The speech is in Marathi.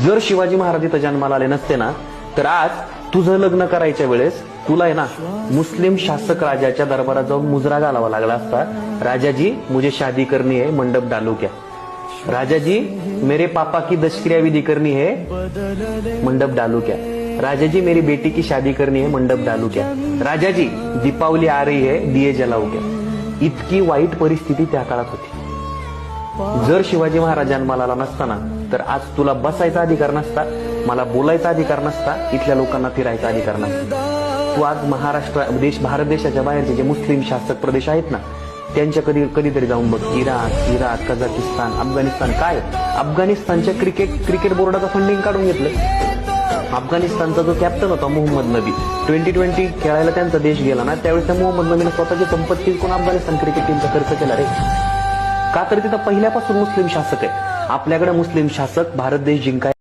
जर शिवाजी महाराज इथं जन्माला आले नसते ना, तर आज तुझं लग्न करायच्या वेळेस तुला आहे ना मुस्लिम शासक राजाच्या दरबारात जाऊन मुजरा घालावा लागला असता, राजाजी मुझे शादी करनी है, मंडप डालू क्या? राजाजी मेरे पापा की दशक्रिया विधि करनी है, मंडप डालू क्या? राजाजी मेरी बेटी की शादी करनी है, मंडप डालू क्या? राजाजी दीपावली आ रही है, दिये जलाऊ क्या? इतकी वाईट परिस्थिती त्या काळात होती. जर शिवाजी महाराज जन्माला आला नसताना, तर आज तुला बसायचा अधिकार नसता, मला बोलायचा अधिकार नसता, इथल्या लोकांना फिरायचा अधिकार नसता. तू आज महाराष्ट्र भारत देशाच्या बाहेरचे जे मुस्लिम शासक प्रदेश आहेत ना, त्यांच्या कधीतरी जाऊन बघ. इराक, कझाकिस्तान, अफगाणिस्तान. काय अफगाणिस्तानच्या क्रिकेट बोर्डाचं फंडिंग काढून घेतलं. अफगाणिस्तानचा जो कॅप्टन होता मोहम्मद नबी, 2020 खेळायला त्यांचा देश गेला ना, त्यावेळेस त्या मोहम्मद नबीने स्वतःची संपत्ती विकून अफगाणिस्तान क्रिकेट टीमचा खर्च केला रे. का तर तिथं पहिल्यापासून मुस्लिम शासक आहे. आपल्याकडे मुस्लिम शासक भारत देश जिंकाय